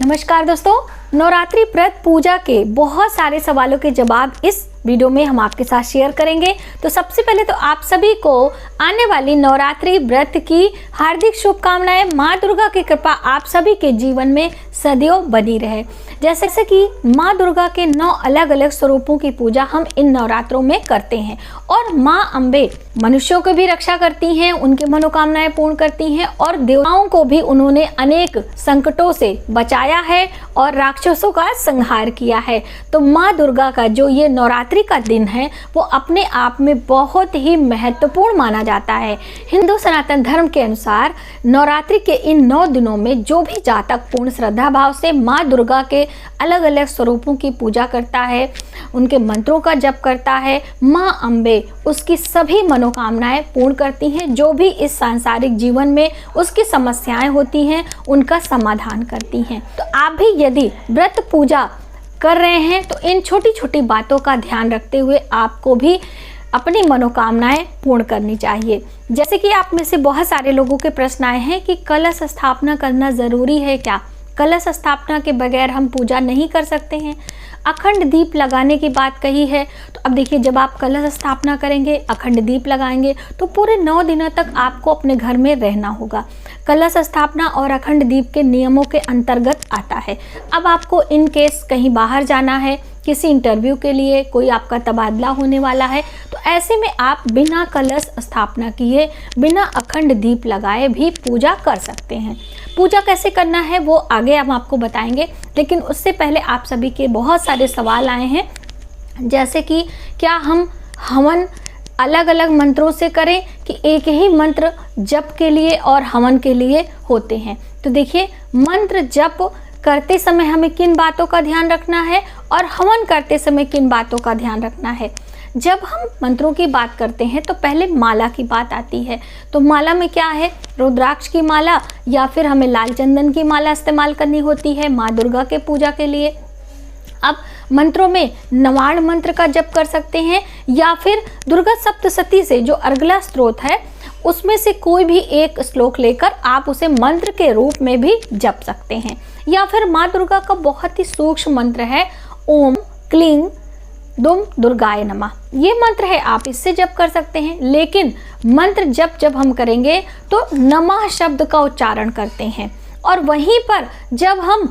नमस्कार दोस्तों, नवरात्रि व्रत पूजा के बहुत सारे सवालों के जवाब इस वीडियो में हम आपके साथ शेयर करेंगे। तो सबसे पहले तो आप सभी को आने वाली नवरात्रि व्रत की हार्दिक शुभकामनाएं। माँ दुर्गा की कृपा आप सभी के जीवन में सदैव बनी रहे। जैसे कि माँ दुर्गा के 9 अलग अलग स्वरूपों की पूजा हम इन नवरात्रों में करते हैं और माँ अम्बे मनुष्यों की भी रक्षा करती हैं, उनकी मनोकामनाएं पूर्ण करती हैं और देवताओं को भी उन्होंने अनेक संकटों से बचाया है और राक्षसों का संहार किया है। तो माँ दुर्गा का जो ये नवरात्रि का दिन है वो अपने आप में बहुत ही महत्वपूर्ण माना जाता है। हिंदू सनातन धर्म के अनुसार नवरात्रि के इन 9 दिनों में जो भी जातक पूर्ण श्रद्धा भाव से माँ दुर्गा के अलग अलग स्वरूपों की पूजा करता है, उनके मंत्रों का जप करता है, माँ अम्बे उसकी सभी मनोकामनाएं पूर्ण करती हैं। जो भी इस सांसारिक जीवन में उसकी समस्याएं होती हैं उनका समाधान करती हैं। तो आप भी यदि व्रत पूजा कर रहे हैं तो इन छोटी छोटी बातों का ध्यान रखते हुए आपको भी अपनी मनोकामनाएं पूर्ण करनी चाहिए। जैसे कि आप में से बहुत सारे लोगों के प्रश्न आए हैं कि कलश स्थापना करना ज़रूरी है क्या? कलश स्थापना के बगैर हम पूजा नहीं कर सकते हैं। अखंड दीप लगाने की बात कही है, तो अब देखिए जब आप कलश स्थापना करेंगे, अखंड दीप लगाएंगे तो पूरे 9 दिनों तक आपको अपने घर में रहना होगा। कलश स्थापना और अखंड दीप के नियमों के अंतर्गत आता है। अब आपको इन केस कहीं बाहर जाना है, किसी इंटरव्यू के लिए, कोई आपका तबादला होने वाला है, तो ऐसे में आप बिना कलश स्थापना किए, बिना अखंड दीप लगाए भी पूजा कर सकते हैं। पूजा कैसे करना है वो आगे हम आपको बताएंगे, लेकिन उससे पहले आप सभी के बहुत सारे सवाल आए हैं, जैसे कि क्या हम हवन अलग अलग मंत्रों से करें कि एक ही मंत्र जप के लिए और हवन के लिए होते हैं। तो देखिए, मंत्र जप करते समय हमें किन बातों का ध्यान रखना है और हवन करते समय किन बातों का ध्यान रखना है। जब हम मंत्रों की बात करते हैं तो पहले माला की बात आती है। तो माला में क्या है, रुद्राक्ष की माला या फिर हमें लाल चंदन की माला इस्तेमाल करनी होती है माँ दुर्गा के पूजा के लिए। अब मंत्रों में नवाण मंत्र का जप कर सकते हैं या फिर दुर्गा सप्तशती से जो अर्गला स्त्रोत है उसमें से कोई भी एक श्लोक लेकर आप उसे मंत्र के रूप में भी जप सकते हैं। या फिर माँ दुर्गा का बहुत ही सूक्ष्म मंत्र है ओम क्लीं दुम दुर्गाय नमः, ये मंत्र है, आप इससे जप कर सकते हैं। लेकिन मंत्र जब हम करेंगे तो नमः शब्द का उच्चारण करते हैं और वहीं पर जब हम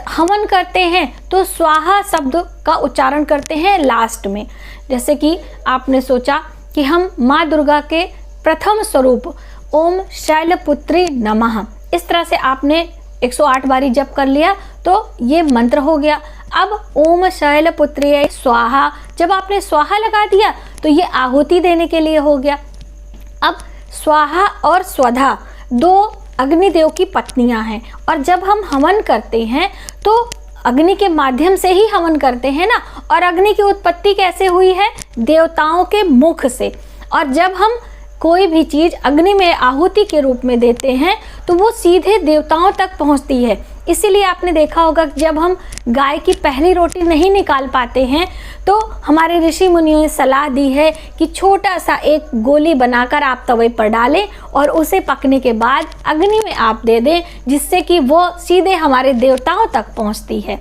हवन करते हैं तो स्वाहा शब्द का उच्चारण करते हैं लास्ट में। जैसे कि आपने सोचा कि हम माँ दुर्गा के प्रथम स्वरूप ओम शैलपुत्री नमः, इस तरह से आपने 108 बारी जप कर लिया तो ये मंत्र हो गया। अब ओम शैलपुत्री स्वाहा, जब आपने स्वाहा लगा दिया तो ये आहुति देने के लिए हो गया। अब स्वाहा और स्वधा 2 अग्निदेव की पत्नियां हैं और जब हम हवन करते हैं तो अग्नि के माध्यम से ही हवन करते हैं ना, और अग्नि की उत्पत्ति कैसे हुई है? देवताओं के मुख से। और जब हम कोई भी चीज़ अग्नि में आहुति के रूप में देते हैं तो वो सीधे देवताओं तक पहुंचती है। इसीलिए आपने देखा होगा कि जब हम गाय की पहली रोटी नहीं निकाल पाते हैं तो हमारे ऋषि मुनियों ने सलाह दी है कि छोटा सा एक गोली बनाकर आप तवे पर डालें और उसे पकने के बाद अग्नि में आप दे दें, जिससे कि वो सीधे हमारे देवताओं तक पहुंचती है।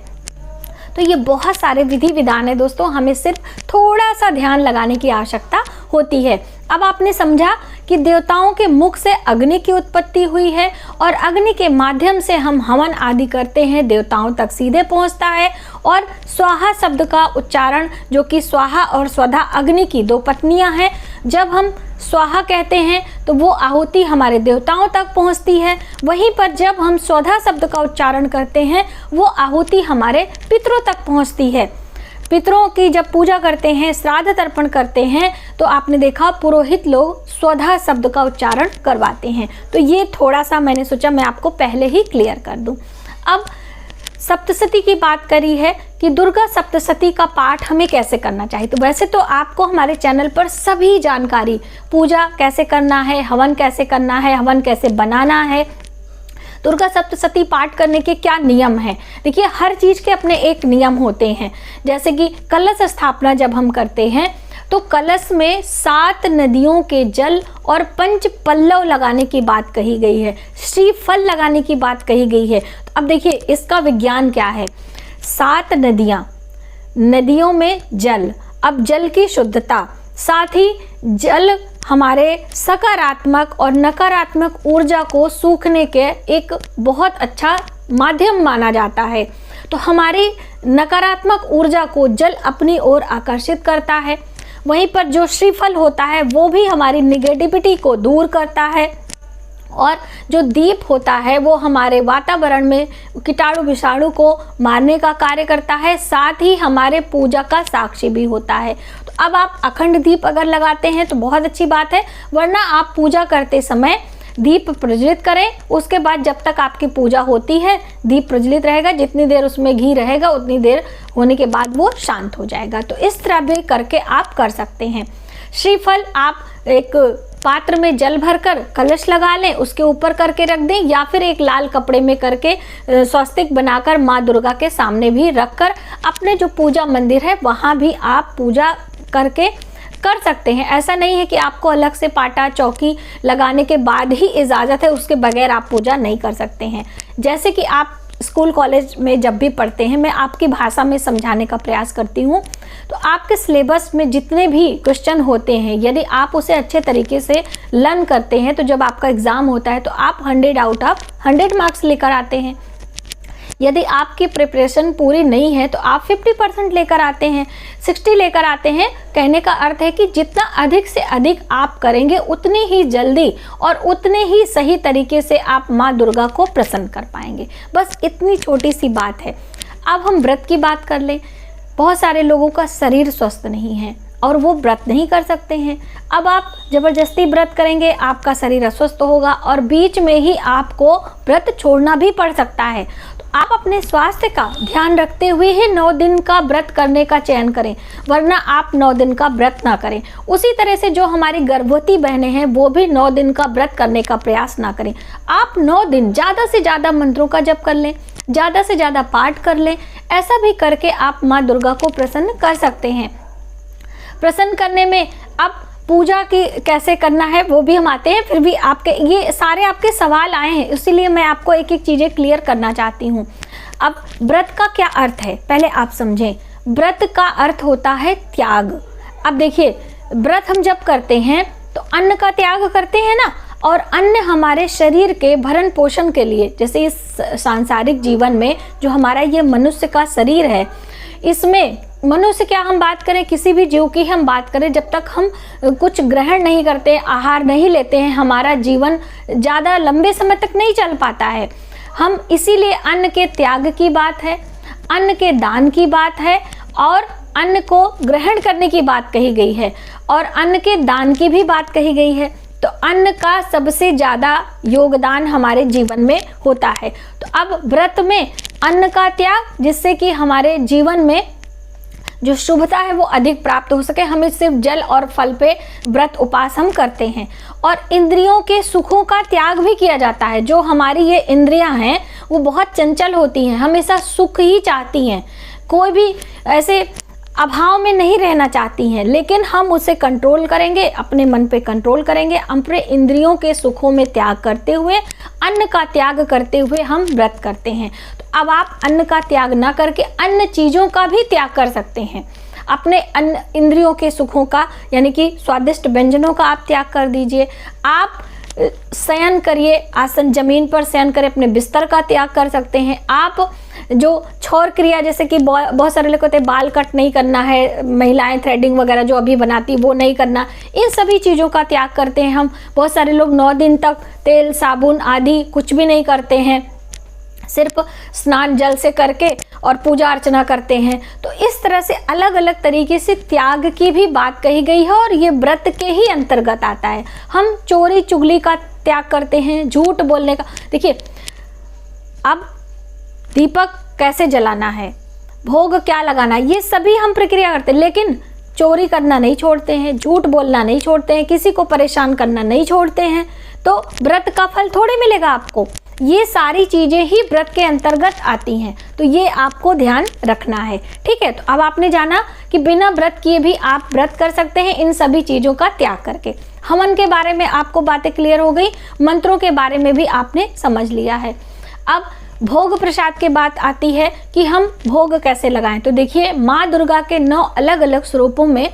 तो ये बहुत सारे विधि विधान है दोस्तों, हमें सिर्फ थोड़ा सा ध्यान लगाने की आवश्यकता होती है। अब आपने समझा कि देवताओं के मुख से अग्नि की उत्पत्ति हुई है और अग्नि के माध्यम से हम हवन आदि करते हैं, देवताओं तक सीधे पहुंचता है। और स्वाहा शब्द का उच्चारण, जो कि स्वाहा और स्वधा अग्नि की 2 पत्नियां हैं, जब हम स्वाहा कहते हैं तो वो आहुति हमारे देवताओं तक पहुंचती है। वहीं पर जब हम स्वधा शब्द का उच्चारण करते हैं वो आहुति हमारे पितरों तक पहुंचती है। पितरों की जब पूजा करते हैं, श्राद्ध तर्पण करते हैं, तो आपने देखा पुरोहित लोग स्वधा शब्द का उच्चारण करवाते हैं। तो ये थोड़ा सा मैंने सोचा मैं आपको पहले ही क्लियर कर दूं। अब सप्तशती की बात करी है कि दुर्गा सप्तशती का पाठ हमें कैसे करना चाहिए। तो वैसे तो आपको हमारे चैनल पर सभी जानकारी, पूजा कैसे करना है, हवन कैसे करना है, हवन कैसे बनाना है, दुर्गा सप्तशती पाठ करने के क्या नियम हैं। देखिए, हर चीज़ के अपने एक नियम होते हैं। जैसे कि कलश स्थापना जब हम करते हैं तो कलश में 7 नदियों के जल और 5 पल्लव लगाने की बात कही गई है, श्रीफल लगाने की बात कही गई है। तो अब देखिए इसका विज्ञान क्या है। 7 नदियाँ, नदियों में जल, अब जल की शुद्धता, साथ ही जल हमारे सकारात्मक और नकारात्मक ऊर्जा को सूखने के एक बहुत अच्छा माध्यम माना जाता है। तो हमारी नकारात्मक ऊर्जा को जल अपनी ओर आकर्षित करता है। वहीं पर जो श्रीफल होता है वो भी हमारी निगेटिविटी को दूर करता है, और जो दीप होता है वो हमारे वातावरण में कीटाणु विषाणु को मारने का कार्य करता है, साथ ही हमारे पूजा का साक्षी भी होता है। तो अब आप अखंड दीप अगर लगाते हैं तो बहुत अच्छी बात है, वरना आप पूजा करते समय दीप प्रज्वलित करें। उसके बाद जब तक आपकी पूजा होती है दीप प्रज्वलित रहेगा, जितनी देर उसमें घी रहेगा उतनी देर होने के बाद वो शांत हो जाएगा। तो इस तरह भी करके आप कर सकते हैं। श्रीफल आप एक पात्र में जल भरकर कलश लगा लें, उसके ऊपर करके रख दें, या फिर एक लाल कपड़े में करके स्वस्तिक बनाकर माँ दुर्गा के सामने भी रखकर अपने जो पूजा मंदिर है वहाँ भी आप पूजा करके कर सकते हैं। ऐसा नहीं है कि आपको अलग से पाटा चौकी लगाने के बाद ही इजाज़त है, उसके बगैर आप पूजा नहीं कर सकते हैं। जैसे कि आप स्कूल कॉलेज में जब भी पढ़ते हैं, मैं आपकी भाषा में समझाने का प्रयास करती हूँ, तो आपके सिलेबस में जितने भी क्वेश्चन होते हैं यदि आप उसे अच्छे तरीके से लर्न करते हैं तो जब आपका एग्ज़ाम होता है तो आप 100 आउट ऑफ 100 मार्क्स लेकर आते हैं। यदि आपकी प्रिपरेशन पूरी नहीं है तो आप 50% लेकर आते हैं, 60 लेकर आते हैं। कहने का अर्थ है कि जितना अधिक से अधिक आप करेंगे उतनी ही जल्दी और उतने ही सही तरीके से आप माँ दुर्गा को प्रसन्न कर पाएंगे। बस इतनी छोटी सी बात है। अब हम व्रत की बात कर लें। बहुत सारे लोगों का शरीर स्वस्थ नहीं है और वो व्रत नहीं कर सकते हैं। अब आप ज़बरदस्ती व्रत करेंगे, आपका शरीर अस्वस्थ होगा और बीच में ही आपको व्रत छोड़ना भी पड़ सकता है। तो आप अपने स्वास्थ्य का ध्यान रखते हुए ही 9 दिन का व्रत करने का चयन करें, वरना आप 9 दिन का व्रत ना करें। उसी तरह से जो हमारी गर्भवती बहनें हैं वो भी 9 दिन का व्रत करने का प्रयास ना करें। आप 9 दिन ज़्यादा से ज़्यादा मंत्रों का जप कर लें, ज़्यादा से ज़्यादा पाठ कर लें। ऐसा भी करके आप माँ दुर्गा को प्रसन्न कर सकते हैं। प्रसन्न करने में अब पूजा की कैसे करना है वो भी हम आते हैं। फिर भी आपके ये सारे आपके सवाल आए हैं, इसीलिए मैं आपको एक एक चीज़ें क्लियर करना चाहती हूँ। अब व्रत का क्या अर्थ है पहले आप समझें। व्रत का अर्थ होता है त्याग। अब देखिए, व्रत हम जब करते हैं तो अन्न का त्याग करते हैं ना, और अन्न हमारे शरीर के भरण पोषण के लिए, जैसे इस सांसारिक जीवन में जो हमारा ये मनुष्य का शरीर है, इसमें मनुष्य क्या हम बात करें, किसी भी जीव की हम बात करें, जब तक हम कुछ ग्रहण नहीं करते, आहार नहीं लेते हैं, हमारा जीवन ज़्यादा लंबे समय तक नहीं चल पाता है। हम इसीलिए अन्न के त्याग की बात है, अन्न के दान की बात है, और अन्न को ग्रहण करने की बात कही गई है, और अन्न के दान की भी बात कही गई है। तो अन्न का सबसे ज़्यादा योगदान हमारे जीवन में होता है। तो अब व्रत में अन्न का त्याग, जिससे कि हमारे जीवन में जो शुभता है वो अधिक प्राप्त हो सके, हमें सिर्फ जल और फल पे व्रत उपास हम करते हैं। और इंद्रियों के सुखों का त्याग भी किया जाता है। जो हमारी ये इंद्रियां हैं वो बहुत चंचल होती हैं, हमेशा सुख ही चाहती हैं, कोई भी ऐसे अभाव में नहीं रहना चाहती हैं, लेकिन हम उसे कंट्रोल करेंगे, अपने मन पे कंट्रोल करेंगे। अपने इंद्रियों के सुखों में त्याग करते हुए, अन्न का त्याग करते हुए हम व्रत करते हैं। तो अब आप अन्न का त्याग ना करके अन्य चीज़ों का भी त्याग कर सकते हैं। अपने अन्न इंद्रियों के सुखों का, यानी कि स्वादिष्ट व्यंजनों का आप त्याग कर दीजिए। आप शयन करिए, आसन जमीन पर शयन करें, अपने बिस्तर का त्याग कर सकते हैं। आप जो क्षौर क्रिया, जैसे कि बहुत सारे लोग कहते हैं बाल कट नहीं करना है, महिलाएं थ्रेडिंग वगैरह जो अभी बनाती वो नहीं करना, इन सभी चीज़ों का त्याग करते हैं हम। बहुत सारे लोग 9 दिन तक तेल साबुन आदि कुछ भी नहीं करते हैं, सिर्फ स्नान जल से करके और पूजा अर्चना करते हैं। तो इस तरह से अलग अलग तरीके से त्याग की भी बात कही गई है, और ये व्रत के ही अंतर्गत आता है। हम चोरी चुगली का त्याग करते हैं, झूठ बोलने का। देखिए, अब दीपक कैसे जलाना है, भोग क्या लगाना है, ये सभी हम प्रक्रिया करते हैं, लेकिन चोरी करना नहीं छोड़ते हैं, झूठ बोलना नहीं छोड़ते हैं, किसी को परेशान करना नहीं छोड़ते हैं। तो व्रत का फल थोड़े मिलेगा आपको। ये सारी चीज़ें ही व्रत के अंतर्गत आती हैं, तो ये आपको ध्यान रखना है। ठीक है, तो अब आपने जाना कि बिना व्रत किए भी आप व्रत कर सकते हैं इन सभी चीज़ों का त्याग करके। हवन के बारे में आपको बातें क्लियर हो गई, मंत्रों के बारे में भी आपने समझ लिया है। अब भोग प्रसाद के बात आती है कि हम भोग कैसे लगाएं। तो देखिए, माँ दुर्गा के 9 अलग अलग स्वरूपों में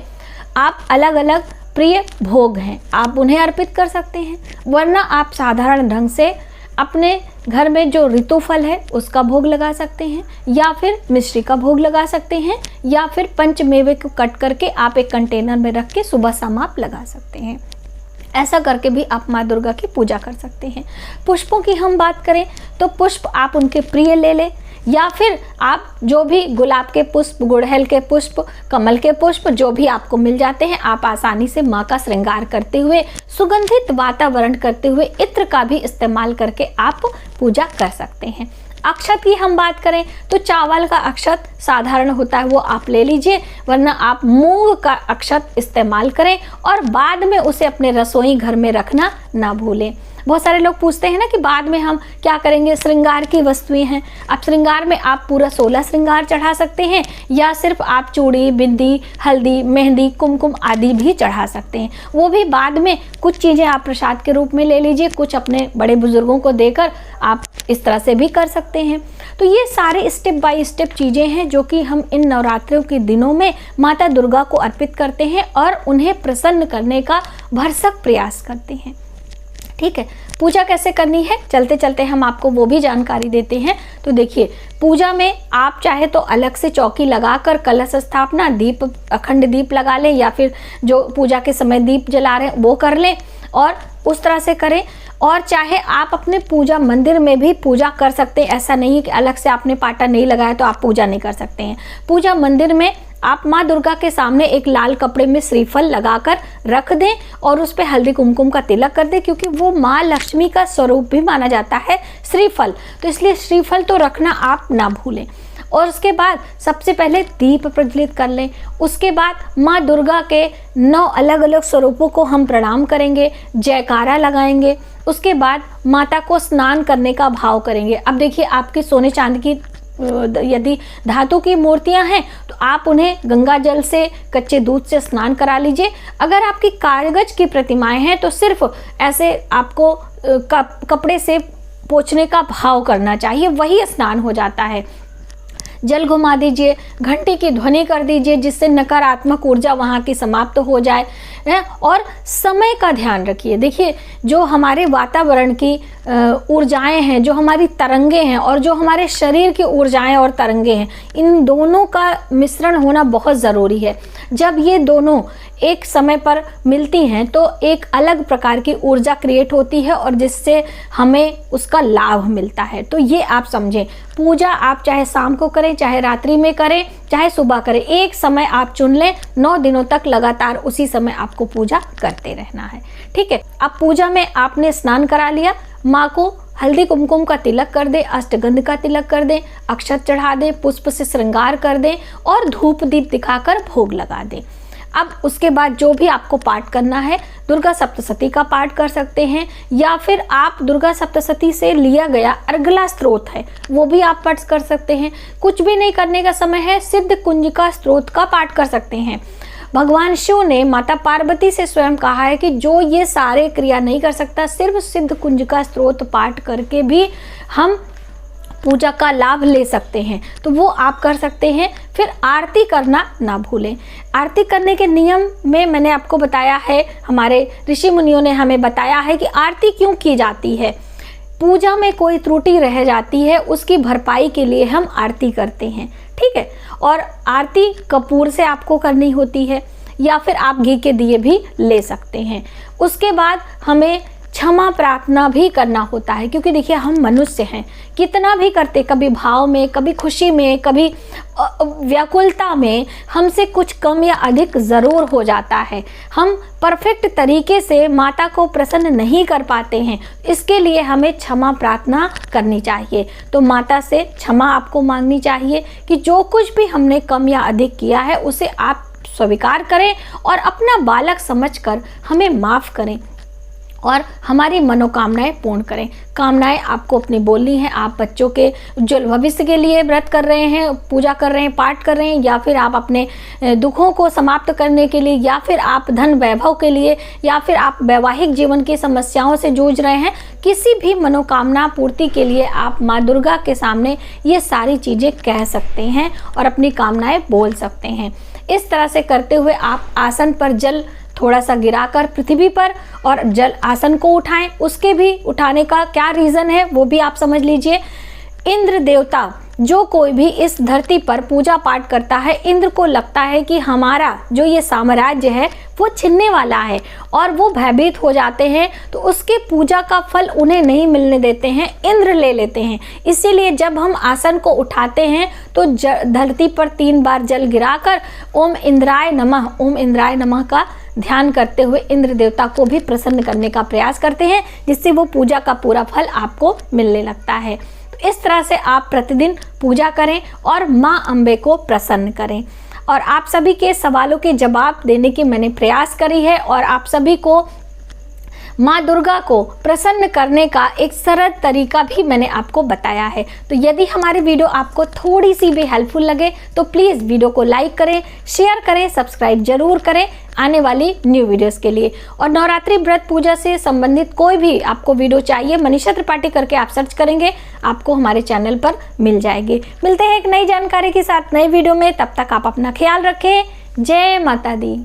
आप अलग अलग प्रिय भोग हैं, आप उन्हें अर्पित कर सकते हैं, वरना आप साधारण ढंग से अपने घर में जो ऋतुफल है उसका भोग लगा सकते हैं, या फिर मिश्री का भोग लगा सकते हैं, या फिर पंचमेवे को कट करके आप एक कंटेनर में रख के सुबह शाम आप लगा सकते हैं। ऐसा करके भी आप माँ दुर्गा की पूजा कर सकते हैं। पुष्पों की हम बात करें तो पुष्प आप उनके प्रिय ले लें, या फिर आप जो भी गुलाब के पुष्प, गुड़हल के पुष्प, कमल के पुष्प जो भी आपको मिल जाते हैं, आप आसानी से माँ का श्रृंगार करते हुए, सुगंधित वातावरण करते हुए इत्र का भी इस्तेमाल करके आप पूजा कर सकते हैं। अक्षत की हम बात करें तो चावल का अक्षत साधारण होता है वो आप ले लीजिए, वरना आप मूंग का अक्षत इस्तेमाल करें और बाद में उसे अपने रसोई घर में रखना ना भूलें। बहुत सारे लोग पूछते हैं ना कि बाद में हम क्या करेंगे, श्रृंगार की वस्तुएं हैं। अब श्रृंगार में आप पूरा 16 श्रृंगार चढ़ा सकते हैं, या सिर्फ आप चूड़ी, बिंदी, हल्दी, मेहंदी, कुमकुम आदि भी चढ़ा सकते हैं। वो भी बाद में कुछ चीज़ें आप प्रसाद के रूप में ले लीजिए, कुछ अपने बड़े बुजुर्गों को देकर आप इस तरह से भी कर सकते हैं। तो ये सारे स्टेप बाय स्टेप चीज़ें हैं जो कि हम इन नवरात्रों के दिनों में माता दुर्गा को अर्पित करते हैं और उन्हें प्रसन्न करने का भरसक प्रयास करते हैं। ठीक है, पूजा कैसे करनी है, चलते चलते हम आपको वो भी जानकारी देते हैं। तो देखिए, पूजा में आप चाहे तो अलग से चौकी लगाकर कलश स्थापना, दीप, अखंड दीप लगा लें, या फिर जो पूजा के समय दीप जला रहे हैं वो कर लें और उस तरह से करें। और चाहे आप अपने पूजा मंदिर में भी पूजा कर सकते हैं, ऐसा नहीं है कि अलग से आपने पाटा नहीं लगाया तो आप पूजा नहीं कर सकते हैं। पूजा मंदिर में आप माँ दुर्गा के सामने एक लाल कपड़े में श्रीफल लगाकर रख दें और उस पर हल्दी कुमकुम का तिलक कर दें, क्योंकि वो माँ लक्ष्मी का स्वरूप भी माना जाता है श्रीफल, तो इसलिए श्रीफल तो रखना आप ना भूलें। और उसके बाद सबसे पहले दीप प्रज्वलित कर लें। उसके बाद माँ दुर्गा के 9 अलग अलग स्वरूपों को हम प्रणाम करेंगे, जयकारा लगाएंगे। उसके बाद माता को स्नान करने का भाव करेंगे। अब देखिए, आपकी सोने चांदी की यदि धातु की मूर्तियां हैं तो आप उन्हें गंगा जल से, कच्चे दूध से स्नान करा लीजिए। अगर आपकी कागज की प्रतिमाएं हैं तो सिर्फ ऐसे आपको कपड़े से पोंछने का भाव करना चाहिए, वही स्नान हो जाता है। जल घुमा दीजिए, घंटी की ध्वनि कर दीजिए जिससे नकारात्मक ऊर्जा वहाँ की समाप्त हो जाए। और समय का ध्यान रखिए। देखिए, जो हमारे वातावरण की ऊर्जाएं हैं, जो हमारी तरंगे हैं और जो हमारे शरीर की ऊर्जाएं और तरंगे हैं, इन दोनों का मिश्रण होना बहुत ज़रूरी है। जब ये दोनों एक समय पर मिलती हैं तो एक अलग प्रकार की ऊर्जा क्रिएट होती है और जिससे हमें उसका लाभ मिलता है। तो ये आप समझें, पूजा आप चाहे शाम को करें, चाहे रात्रि में करें, चाहे सुबह करें, एक समय आप चुन लें, 9 दिनों तक लगातार उसी समय आपको पूजा करते रहना है। ठीक है, अब पूजा में आपने स्नान करा लिया, माँ को हल्दी कुमकुम का तिलक कर दें, अष्टगंध का तिलक कर दें, अक्षत चढ़ा दें, पुष्प से श्रृंगार कर दें और धूप दीप दिखाकर भोग लगा दें। अब उसके बाद जो भी आपको पाठ करना है, दुर्गा सप्तशती का पाठ कर सकते हैं, या फिर आप दुर्गा सप्तशती से लिया गया अर्गला स्त्रोत है वो भी आप पाठ कर सकते हैं। कुछ भी नहीं करने का समय है, सिद्ध कुंजिका स्त्रोत का पाठ कर सकते हैं। भगवान शिव ने माता पार्वती से स्वयं कहा है कि जो ये सारे क्रिया नहीं कर सकता, सिर्फ सिद्ध कुंजिका स्त्रोत पाठ करके भी हम पूजा का लाभ ले सकते हैं, तो वो आप कर सकते हैं। फिर आरती करना ना भूलें। आरती करने के नियम में मैंने आपको बताया है, हमारे ऋषि मुनियों ने हमें बताया है कि आरती क्यों की जाती है। पूजा में कोई त्रुटि रह जाती है, उसकी भरपाई के लिए हम आरती करते हैं। ठीक है, और आरती कपूर से आपको करनी होती है, या फिर आप घी के दिए भी ले सकते हैं। उसके बाद हमें क्षमा प्रार्थना भी करना होता है, क्योंकि देखिए, हम मनुष्य हैं, कितना भी करते, कभी भाव में, कभी खुशी में, कभी व्याकुलता में हमसे कुछ कम या अधिक ज़रूर हो जाता है। हम परफेक्ट तरीके से माता को प्रसन्न नहीं कर पाते हैं, इसके लिए हमें क्षमा प्रार्थना करनी चाहिए। तो माता से क्षमा आपको मांगनी चाहिए कि जो कुछ भी हमने कम या अधिक किया है उसे आप स्वीकार करें और अपना बालक समझकर हमें माफ़ करें। और हमारी मनोकामनाएं पूर्ण करें। कामनाएं आपको अपनी बोलनी है। आप बच्चों के उज्जवल भविष्य के लिए व्रत कर रहे हैं, पूजा कर रहे हैं, पाठ कर रहे हैं, या फिर आप अपने दुखों को समाप्त करने के लिए, या फिर आप धन वैभव के लिए, या फिर आप वैवाहिक जीवन की समस्याओं से जूझ रहे हैं, किसी भी मनोकामना पूर्ति के लिए आप माँ दुर्गा के सामने ये सारी चीज़ें कह सकते हैं और अपनी कामनाएं बोल सकते हैं। इस तरह से करते हुए आप आसन पर जल थोड़ा सा गिराकर पृथ्वी पर और जल आसन को उठाएं। उसके भी उठाने का क्या रीज़न है वो भी आप समझ लीजिए। इंद्र देवता, जो कोई भी इस धरती पर पूजा पाठ करता है, इंद्र को लगता है कि हमारा जो ये साम्राज्य है वो छिनने वाला है और वो भयभीत हो जाते हैं, तो उसके पूजा का फल उन्हें नहीं मिलने देते हैं, इंद्र ले लेते हैं। इसीलिए जब हम आसन को उठाते हैं तो धरती पर 3 बार जल गिराकर ओम इंद्राय नमः, ओम इंद्राय नमः का ध्यान करते हुए इंद्र देवता को भी प्रसन्न करने का प्रयास करते हैं, जिससे वो पूजा का पूरा फल आपको मिलने लगता है। तो इस तरह से आप प्रतिदिन पूजा करें और माँ अम्बे को प्रसन्न करें। और आप सभी के सवालों के जवाब देने की मैंने प्रयास करी है और आप सभी को माँ दुर्गा को प्रसन्न करने का एक सरल तरीका भी मैंने आपको बताया है। तो यदि हमारी वीडियो आपको थोड़ी सी भी हेल्पफुल लगे तो प्लीज़ वीडियो को लाइक करें, शेयर करें, सब्सक्राइब जरूर करें आने वाली न्यू वीडियोस के लिए। और नवरात्रि व्रत पूजा से संबंधित कोई भी आपको वीडियो चाहिए, मनीषा त्रिपाठी करके आप सर्च करेंगे, आपको हमारे चैनल पर मिल जाएगी। मिलते हैं एक नई जानकारी के साथ नई वीडियो में, तब तक आप अपना ख्याल रखें। जय माता दी।